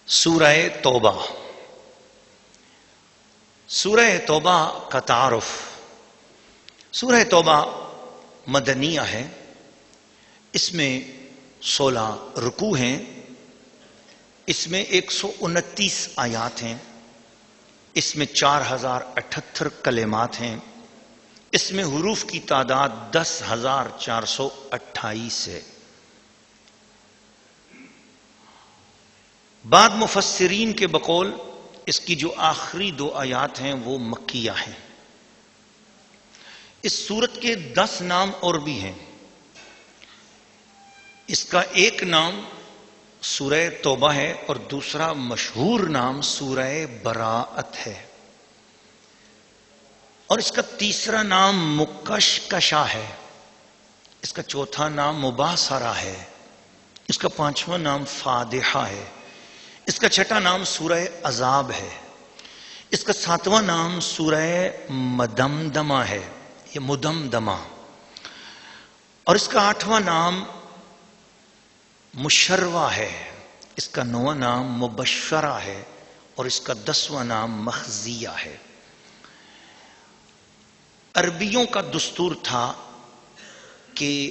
سورہ توبہ. سورہ توبہ کا تعارف. سورہ توبہ مدنیہ ہے. اس میں 16 رکوع ہیں. اس میں 129 آیات ہیں. اس میں 4078 کلمات ہیں. اس میں حروف کی تعداد 10,428 ہے. بعد مفسرین کے بقول اس کی جو آخری 2 آیات ہیں وہ مکیہ ہیں. اس سورت کے 10 نام اور بھی ہیں. اس کا ایک نام سورہ توبہ ہے اور دوسرا مشہور نام سورہ براءت ہے. اور اس کا تیسرا نام مکشکشا ہے. اس کا چوتھا نام مباصرہ ہے. اس کا 5واں نام فادحہ ہے. اس کا 6واں نام سورہ عذاب ہے. اس کا 7واں نام سورہ مدمدمہ ہے یا مدمدمہ. اور اس کا 8واں نام مشروہ ہے. اس کا 9واں نام مبشرہ ہے. اور اس کا 10واں نام مخزیہ ہے. عربیوں کا دستور تھا کہ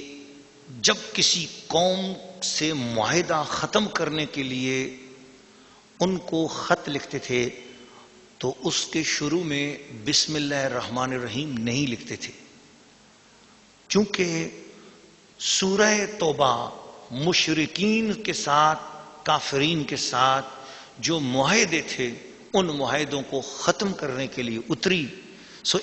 جب کسی قوم سے معاہدہ ختم کرنے کے لیے ان کو خط لکھتے تھے تو اس کے شروع میں بسم اللہ الرحمن الرحیم نہیں لکھتے تھے، چونکہ سورہ توبہ مشرکین کے ساتھ، کافرین کے ساتھ جو معاہدے تھے ان معاہدوں کو ختم کرنے کے لیے اتری.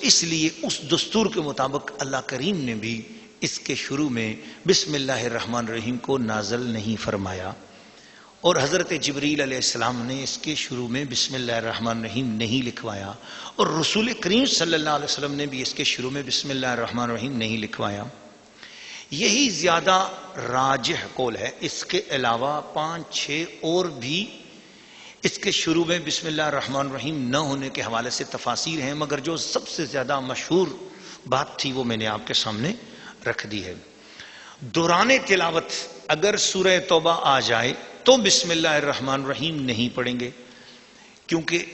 اس لیے اس دستور کے مطابق اللہ کریم نے بھی اس کے شروع میں بسم اللہ الرحمن الرحیم کو نازل نہیں فرمایا. اور حضرت جبریل علیہ السلام نے اس کے شروع میں بسم اللہ الرحمن الرحیم نہیں لکھوایا. اور رسول کریم صلی اللہ علیہ وسلم نے بھی اس کے شروع میں بسم اللہ الرحمن الرحیم نہیں لکھوایا. یہی زیادہ راجح قول ہے. اس کے علاوہ 5-6 اور بھی اس کے شروع میں بسم اللہ الرحمن الرحیم نہ ہونے کے حوالے سے تفاسیر ہیں، مگر جو سب سے زیادہ مشہور بات تھی وہ میں نے آپ کے سامنے رکھ دی ہے. دوران تلاوت اگر سورہ توبہ آ جائے تو بسم اللہ الرحمن الرحیم نہیں پڑھیں گے، کیونکہ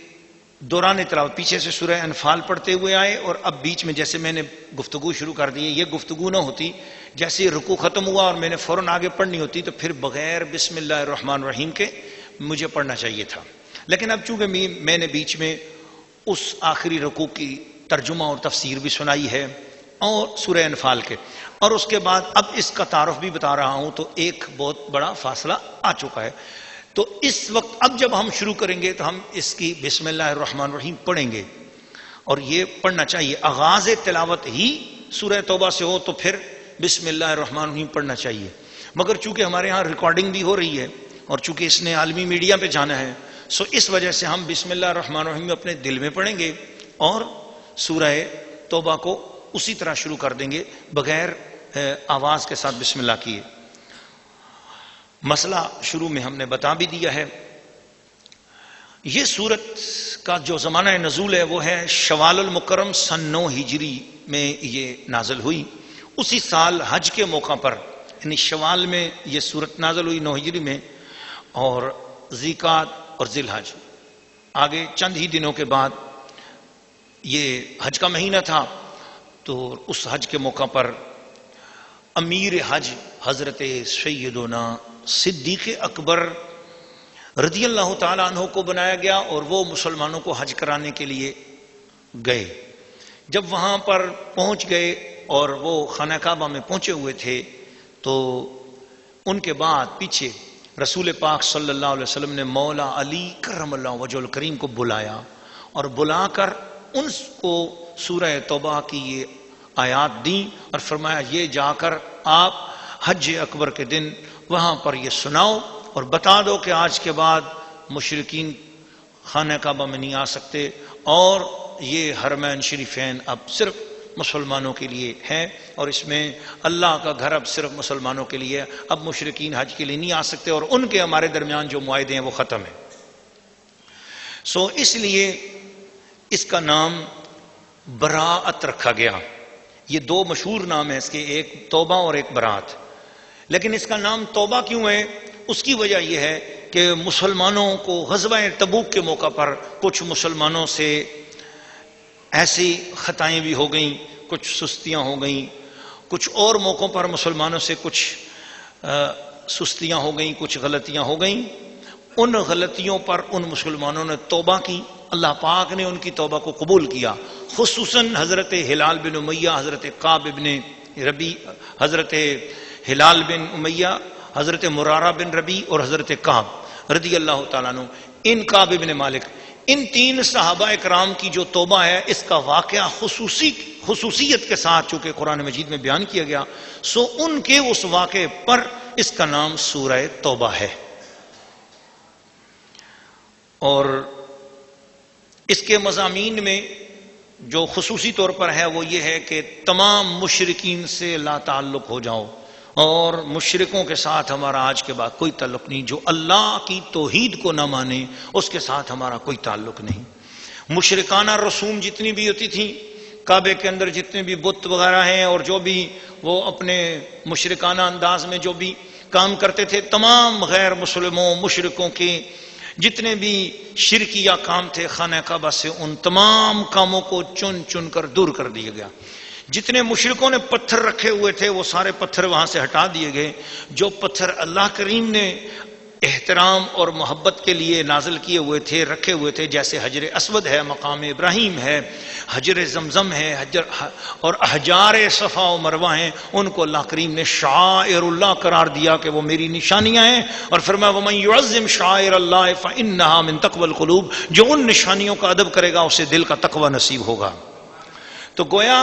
دوران تلاوت پیچھے سے سورہ انفال پڑھتے ہوئے آئے اور اب بیچ میں جیسے میں نے گفتگو شروع کر دی. یہ گفتگو نہ ہوتی، جیسے رکوع ختم ہوا اور میں نے فوراً آگے پڑھنی ہوتی تو پھر بغیر بسم اللہ الرحمن الرحیم کے مجھے پڑھنا چاہیے تھا. لیکن اب چونکہ میں نے بیچ میں اس آخری رکوع کی ترجمہ اور تفسیر بھی سنائی ہے اور سورہ انفال کے، اور اس کے بعد اب اس کا تعارف بھی بتا رہا ہوں تو ایک بہت بڑا فاصلہ آ چکا ہے. تو اس وقت اب جب ہم شروع کریں گے تو ہم اس کی بسم اللہ الرحمن الرحیم پڑھیں گے، اور یہ پڑھنا چاہیے. آغاز تلاوت ہی سورہ توبہ سے ہو تو پھر بسم اللہ الرحمن الرحیم پڑھنا چاہیے. مگر چونکہ ہمارے ہاں ریکارڈنگ بھی ہو رہی ہے اور چونکہ اس نے عالمی میڈیا پہ جانا ہے، اس وجہ سے ہم بسم اللہ الرحمن الرحیم اپنے دل میں پڑھیں گے اور سورہ توبہ کو اسی طرح شروع کر دیں گے بغیر آواز کے ساتھ بسم اللہ کیے. مسئلہ شروع میں ہم نے بتا بھی دیا ہے. یہ سورت کا جو زمانہ نزول ہے وہ ہے شوال المکرم سن 9 ہجری میں یہ نازل ہوئی. اسی سال حج کے موقع پر، یعنی شوال میں یہ سورت نازل ہوئی 9 ہجری میں، اور ذیقعد اور ذی الحج آگے چند ہی دنوں کے بعد یہ حج کا مہینہ تھا. تو اس حج کے موقع پر امیر حج حضرت سیدنا صدیق اکبر رضی اللہ تعالیٰ عنہ کو بنایا گیا اور وہ مسلمانوں کو حج کرانے کے لیے گئے. جب وہاں پر پہنچ گئے اور وہ خانہ کعبہ میں پہنچے ہوئے تھے تو ان کے بعد پیچھے رسول پاک صلی اللہ علیہ وسلم نے مولا علی کرم اللہ وجہ الکریم کو بلایا اور بلا کر ان کو سورہ توبہ کی یہ آیات دیں اور فرمایا یہ جا کر آپ حج اکبر کے دن وہاں پر یہ سناؤ اور بتا دو کہ آج کے بعد مشرکین خانہ کعبہ میں نہیں آ سکتے اور یہ حرمین شریفین اب صرف مسلمانوں کے لیے ہیں اور اس میں اللہ کا گھر اب صرف مسلمانوں کے لیے، اب مشرکین حج کے لیے نہیں آ سکتے اور ان کے ہمارے درمیان جو معاہدے ہیں وہ ختم ہیں. اس لیے اس کا نام براءت رکھا گیا. یہ 2 مشہور نام ہیں اس کے، ایک توبہ اور ایک براءت. لیکن اس کا نام توبہ کیوں ہے؟ اس کی وجہ یہ ہے کہ مسلمانوں کو غزوہ تبوک کے موقع پر کچھ مسلمانوں سے ایسی خطائیں بھی ہو گئیں، کچھ سستیاں ہو گئیں، کچھ اور موقعوں پر مسلمانوں سے کچھ سستیاں ہو گئیں، کچھ غلطیاں ہو گئیں. ان غلطیوں پر ان مسلمانوں نے توبہ کی، اللہ پاک نے ان کی توبہ کو قبول کیا. خصوصاً حضرت ہلال بن امیہ، حضرت کعب بن ربی، حضرت ہلال بن امیہ، حضرت مرارہ بن ربی اور حضرت کعب رضی اللہ تعالیٰ عنہ. ان کعب بن مالک، ان تین صحابہ اکرام کی جو توبہ ہے، اس کا واقعہ خصوصیت کے ساتھ چونکہ قرآن مجید میں بیان کیا گیا، سو ان کے اس واقعے پر اس کا نام سورہ توبہ ہے. اور اس کے مضامین میں جو خصوصی طور پر ہے وہ یہ ہے کہ تمام مشرکین سے لا تعلق ہو جاؤ، اور مشرکوں کے ساتھ ہمارا آج کے بعد کوئی تعلق نہیں. جو اللہ کی توحید کو نہ مانے اس کے ساتھ ہمارا کوئی تعلق نہیں. مشرکانہ رسوم جتنی بھی ہوتی تھیں، کعبے کے اندر جتنے بھی بت وغیرہ ہیں اور جو بھی وہ اپنے مشرکانہ انداز میں جو بھی کام کرتے تھے، تمام غیر مسلموں مشرکوں کے جتنے بھی شرکیہ کام تھے خانہ کعبہ سے، ان تمام کاموں کو چن چن کر دور کر دیا گیا. جتنے مشرکوں نے پتھر رکھے ہوئے تھے وہ سارے پتھر وہاں سے ہٹا دیے گئے. جو پتھر اللہ کریم نے احترام اور محبت کے لیے نازل کیے ہوئے تھے، رکھے ہوئے تھے، جیسے حجر اسود ہے، مقام ابراہیم ہے، حجر زمزم ہے، اور احجار صفا و مروہ ہیں، ان کو اللہ کریم نے شعائر اللہ قرار دیا کہ وہ میری نشانیاں ہیں. اور فرمایا وَمَن يُعَظِّمْ شَعَائِرَ اللَّهِ فَإِنَّهَا مِن تَقْوَى الْقُلُوبِ، جو ان نشانیوں کا ادب کرے گا اسے دل کا تقوی نصیب ہوگا. تو گویا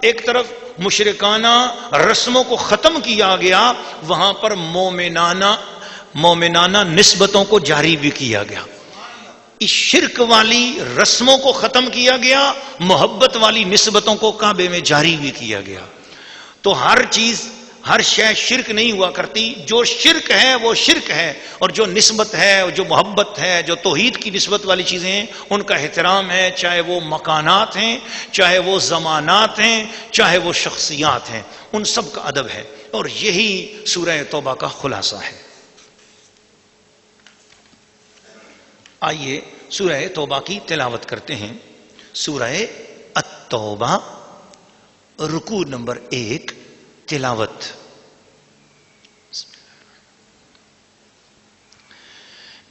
ایک طرف مشرکانہ رسموں کو ختم کیا گیا، وہاں پر مومنانہ نسبتوں کو جاری بھی کیا گیا. اس شرک والی رسموں کو ختم کیا گیا، محبت والی نسبتوں کو کعبے میں جاری بھی کیا گیا. تو ہر چیز، ہر شے شرک نہیں ہوا کرتی. جو شرک ہے وہ شرک ہے، اور جو نسبت ہے، جو محبت ہے، جو توحید کی نسبت والی چیزیں ہیں، ان کا احترام ہے، چاہے وہ مکانات ہیں، چاہے وہ زمانات ہیں، چاہے وہ شخصیات ہیں، ان سب کا ادب ہے. اور یہی سورہ توبہ کا خلاصہ ہے. آئیے سورہ توبہ کی تلاوت کرتے ہیں. سورہ التوبہ، رکوع نمبر 1، تلاوت.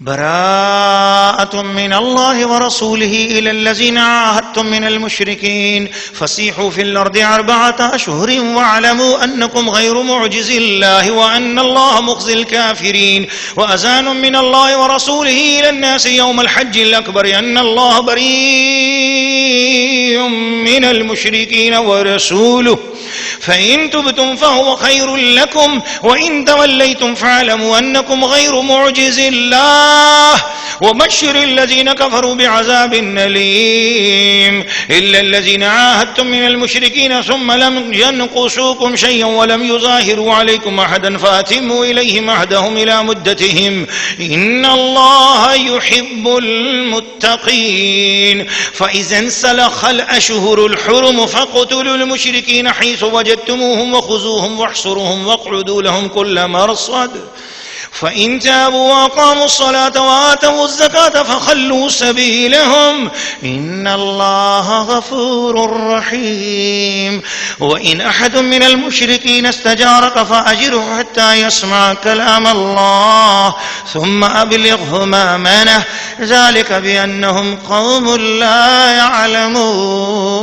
براءة من الله ورسوله إلى الذين عاهدتم من المشركين فسيحوا في الأرض 4 أشهر واعلموا أنكم غير معجز الله وأن الله مخزي الكافرين وأذان من الله ورسوله إلى الناس يوم الحج الأكبر أن الله بريء من المشركين ورسوله فإن تبتم فهو خير لكم وإن توليتم فاعلموا أنكم غير معجز الله وبشر الذين كفروا بعذاب أليم إلا الذين عاهدتم من المشركين ثم لم ينقصوكم شيئا ولم يظاهروا عليكم أحدا فأتموا إليهم عهدهم إلى مدتهم إن الله يحب المتقين فإذا انسلخ الأشهر الحرم فاقتلوا المشركين حيث وجدتموهم وخذوهم واحصروهم واقعدوا لهم كل مرصد فإن تابوا وأقاموا الصلاة وآتوا الزكاة فخلوا سبيلهم إن الله غفور رحيم وإن أحد من المشركين استجارك فأجره حتى يسمع كلام الله ثم أبلغه مأمنه ذلك بأنهم قوم لا يعلمون.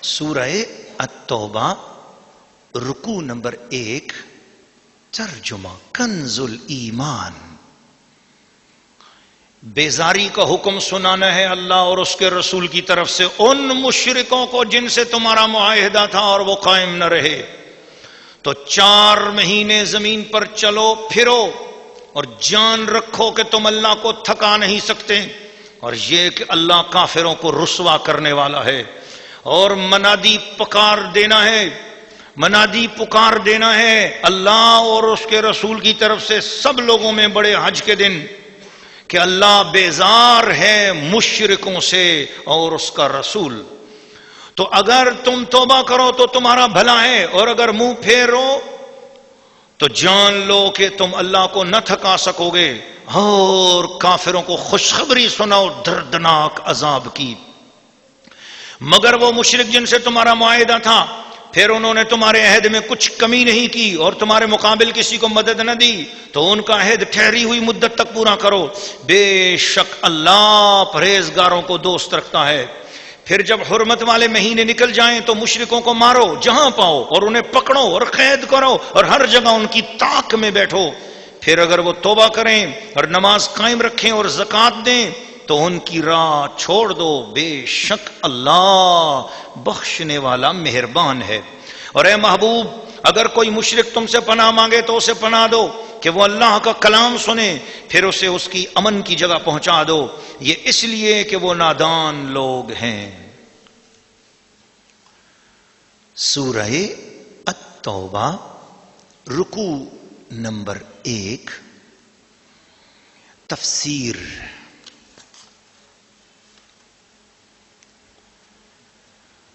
سورہ التوبہ، رکوع نمبر 1، ترجمہ. کنز الایمان، بیزاری کا حکم سنانا ہے اللہ اور اس کے رسول کی طرف سے ان مشرکوں کو جن سے تمہارا معاہدہ تھا اور وہ قائم نہ رہے. تو 4 مہینے زمین پر چلو پھرو اور جان رکھو کہ تم اللہ کو تھکا نہیں سکتے، اور یہ کہ اللہ کافروں کو رسوا کرنے والا ہے. اور منادی پکار دینا ہے اللہ اور اس کے رسول کی طرف سے سب لوگوں میں بڑے حج کے دن کہ اللہ بیزار ہے مشرکوں سے اور اس کا رسول. تو اگر تم توبہ کرو تو تمہارا بھلا ہے، اور اگر منہ پھیرو تو جان لو کہ تم اللہ کو نہ تھکا سکو گے، اور کافروں کو خوشخبری سناؤ دردناک عذاب کی۔ مگر وہ مشرک جن سے تمہارا معاہدہ تھا، پھر انہوں نے تمہارے عہد میں کچھ کمی نہیں کی اور تمہارے مقابل کسی کو مدد نہ دی، تو ان کا عہد ٹھہری ہوئی مدت تک پورا کرو، بے شک اللہ پرہیزگاروں کو دوست رکھتا ہے۔ پھر جب حرمت والے مہینے نکل جائیں تو مشرکوں کو مارو جہاں پاؤ، اور انہیں پکڑو اور قید کرو، اور ہر جگہ ان کی طاق میں بیٹھو۔ پھر اگر وہ توبہ کریں اور نماز قائم رکھیں اور زکوٰۃ دیں تو ان کی راہ چھوڑ دو، بے شک اللہ بخشنے والا مہربان ہے۔ اور اے محبوب، اگر کوئی مشرک تم سے پناہ مانگے تو اسے پناہ دو کہ وہ اللہ کا کلام سنے، پھر اسے اس کی امن کی جگہ پہنچا دو، یہ اس لیے کہ وہ نادان لوگ ہیں۔ سورہ التوبہ، رکوع نمبر 1، تفسیر۔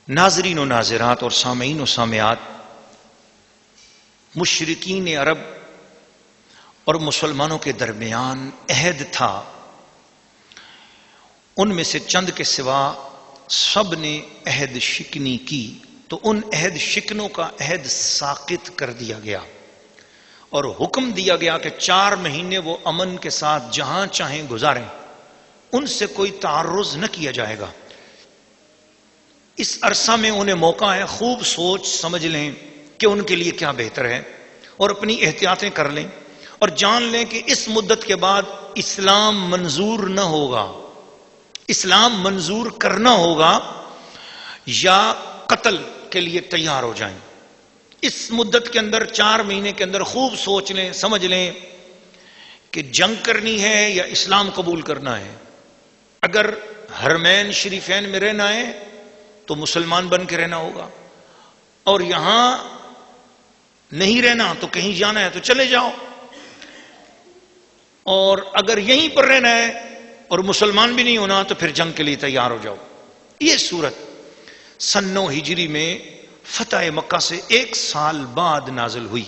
ناظرین و ناظرات اور سامعین و سامعات، مشرکین عرب اور مسلمانوں کے درمیان عہد تھا، ان میں سے چند کے سوا سب نے عہد شکنی کی، تو ان عہد شکنوں کا عہد ساقط کر دیا گیا اور حکم دیا گیا کہ 4 مہینے وہ امن کے ساتھ جہاں چاہیں گزاریں، ان سے کوئی تعرض نہ کیا جائے گا۔ اس عرصہ میں انہیں موقع ہے خوب سوچ سمجھ لیں کہ ان کے لیے کیا بہتر ہے، اور اپنی احتیاطیں کر لیں، اور جان لیں کہ اس مدت کے بعد اسلام منظور نہ ہوگا، اسلام منظور کرنا ہوگا یا قتل کے لیے تیار ہو جائیں۔ اس مدت کے اندر 4 مہینے کے اندر خوب سوچ لیں، سمجھ لیں کہ جنگ کرنی ہے یا اسلام قبول کرنا ہے۔ اگر حرمین شریفین میں رہنا ہے تو مسلمان بن کے رہنا ہوگا، اور یہاں نہیں رہنا تو کہیں جانا ہے تو چلے جاؤ، اور اگر یہیں پر رہنا ہے اور مسلمان بھی نہیں ہونا تو پھر جنگ کے لیے تیار ہو جاؤ۔ یہ صورت سن 9 ہجری میں فتح مکہ سے 1 سال بعد نازل ہوئی۔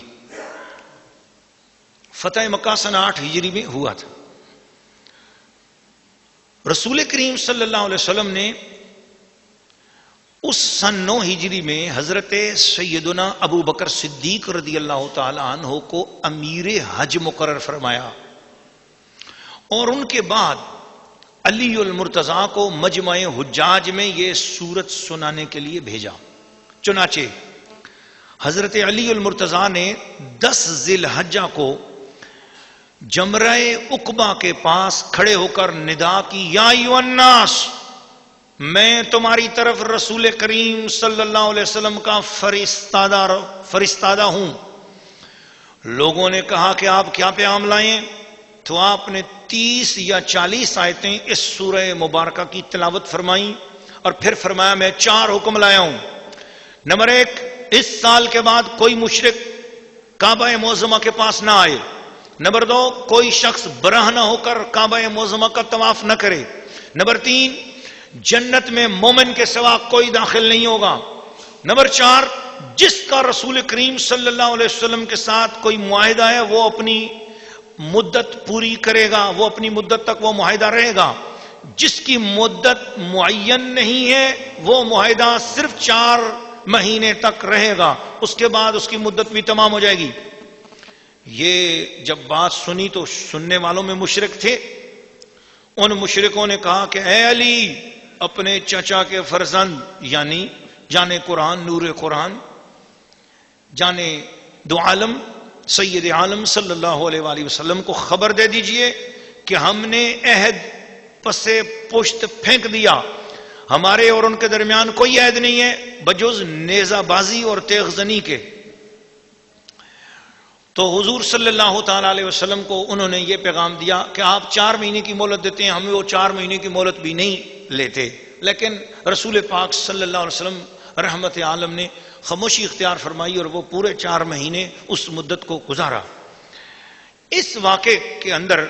فتح مکہ سن 8 ہجری میں ہوا تھا۔ رسول کریم صلی اللہ علیہ وسلم نے اس سن 9 ہجری میں حضرت سیدنا ابو بکر صدیق رضی اللہ تعالی عنہ کو امیر حج مقرر فرمایا، اور ان کے بعد علی المرتضیٰ کو مجمع حجاج میں یہ سورت سنانے کے لیے بھیجا۔ چنانچہ حضرت علی المرتضیٰ نے 10 ذی الحجہ کو جمرہ عقبہ کے پاس کھڑے ہو کر ندا کی، یا ایھا الناس، میں تمہاری طرف رسول کریم صلی اللہ علیہ وسلم کا فرستادہ ہوں۔ لوگوں نے کہا کہ آپ کیا پیغام لائیں؟ تو آپ نے 30 یا 40 آیتیں اس سورہ مبارکہ کی تلاوت فرمائیں، اور پھر فرمایا میں 4 حکم لایا ہوں۔ نمبر 1، اس سال کے بعد کوئی مشرک کعبہ معظمہ کے پاس نہ آئے۔ نمبر 2، کوئی شخص برہنہ ہو کر کعبہ معظمہ کا طواف نہ کرے۔ نمبر 3، جنت میں مومن کے سوا کوئی داخل نہیں ہوگا۔ نمبر 4، جس کا رسول کریم صلی اللہ علیہ وسلم کے ساتھ کوئی معاہدہ ہے وہ اپنی مدت پوری کرے گا، وہ اپنی مدت تک وہ معاہدہ رہے گا۔ جس کی مدت معین نہیں ہے وہ معاہدہ صرف 4 مہینے تک رہے گا، اس کے بعد اس کی مدت بھی تمام ہو جائے گی۔ یہ جب بات سنی تو سننے والوں میں مشرک تھے، ان مشرکوں نے کہا کہ اے علی، اپنے چچا کے فرزند یعنی جانے قرآن، نور قرآن، جانے دو عالم سید عالم صلی اللہ علیہ وآلہ وسلم کو خبر دے دیجئے کہ ہم نے عہد پسے پشت پھینک دیا، ہمارے اور ان کے درمیان کوئی عہد نہیں ہے بجز نیزہ بازی اور تیغ زنی کے۔ تو حضور صلی اللہ تعالی علیہ وسلم کو انہوں نے یہ پیغام دیا کہ آپ 4 مہینے کی مہلت دیتے ہیں، ہمیں وہ 4 مہینے کی مہلت بھی نہیں لیتے، لیکن رسول پاک صلی اللہ علیہ وسلم رحمت عالم نے خاموشی اختیار فرمائی اور وہ پورے 4 مہینے اس مدت کو گزارا۔ اس واقعے کے اندر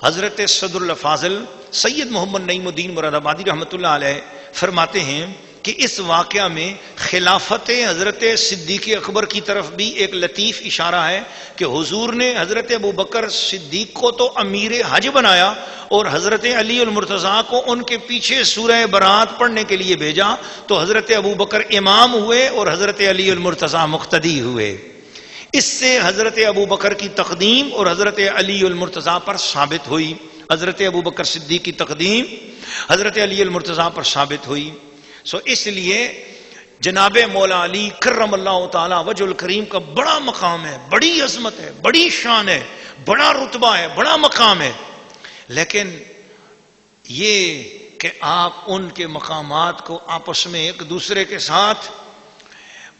حضرت صدر الفاضل سید محمد نعیم الدین مراد آبادی رحمت اللہ علیہ فرماتے ہیں کہ اس واقعہ میں خلافت حضرت صدیق اکبر کی طرف بھی ایک لطیف اشارہ ہے کہ حضور نے حضرت ابوبکر صدیق کو تو امیر حج بنایا اور حضرت علی المرتضیٰ کو ان کے پیچھے سورہ برات پڑھنے کے لیے بھیجا، تو حضرت ابوبکر امام ہوئے اور حضرت علی المرتضیٰ مقتدی ہوئے۔ اس سے حضرت ابوبکر کی تقدیم اور حضرت علی المرتضیٰ پر ثابت ہوئی، حضرت ابوبکر صدیق کی تقدیم حضرت علی المرتضیٰ پر ثابت ہوئی۔ اس لیے جناب مولا علی کرم اللہ تعالی وجہ الکریم کا بڑا مقام ہے، بڑی عظمت ہے، بڑی شان ہے، بڑا رتبہ ہے، بڑا مقام ہے، لیکن یہ کہ آپ ان کے مقامات کو آپس میں ایک دوسرے کے ساتھ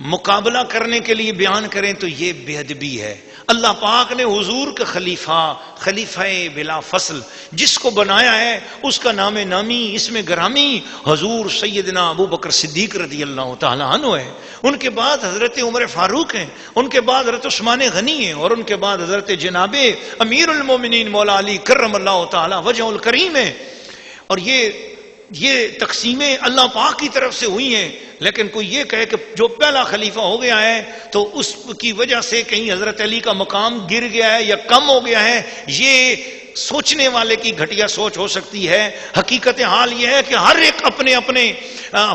مقابلہ کرنے کے لیے بیان کریں تو یہ بے ادبی ہے۔ اللہ پاک نے حضور کا خلیفہ بلا فصل جس کو بنایا ہے اس کا نام نامی اس میں گرامی حضور سیدنا ابو بکر صدیق رضی اللہ تعالیٰ عنہ ہے، ان کے بعد حضرت عمر فاروق ہیں، ان کے بعد حضرت عثمان غنی ہیں، اور ان کے بعد حضرت جناب امیر المومنین مولا علی کرم اللہ تعالیٰ وجہ الکریم ہے۔ اور یہ تقسیمیں اللہ پاک کی طرف سے ہوئی ہیں، لیکن کوئی یہ کہے کہ جو پہلا خلیفہ ہو گیا ہے تو اس کی وجہ سے کہیں حضرت علی کا مقام گر گیا ہے یا کم ہو گیا ہے، یہ سوچنے والے کی گھٹیا سوچ ہو سکتی ہے۔ حقیقت حال یہ ہے کہ ہر ایک اپنے اپنے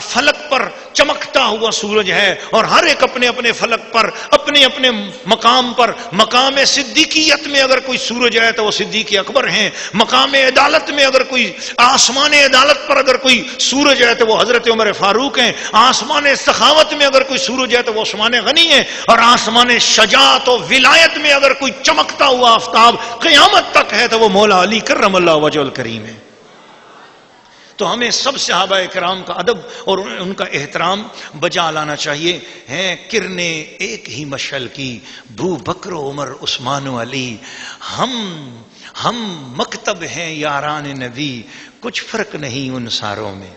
فلک پر چمکتا ہوا سورج ہے، اور ہر ایک اپنے اپنے فلک پر اپنے اپنے مقام پر، مقام صدیقیت میں اگر کوئی سورج ہے تو وہ صدیق اکبر ہیں، مقام عدالت میں اگر کوئی آسمان عدالت پر اگر کوئی سورج ہے تو وہ حضرت عمر فاروق ہیں، آسمان سخاوت میں اگر کوئی سورج ہے تو وہ عثمان غنی ہیں، اور آسمان شجاعت و ولایت میں اگر کوئی چمکتا ہوا آفتاب قیامت تک ہے تو وہ مولا علی کرم اللہ وجہ الکریم ہے۔ تو ہمیں سب صحابہ کرام کا ادب اور ان کا احترام بجا لانا چاہیے۔ ہیں کرنے ایک ہی مشعل کی ابو بکر عمر عثمان و علی، ہم مکتب ہیں یاران نبی، کچھ فرق نہیں ان ساروں میں۔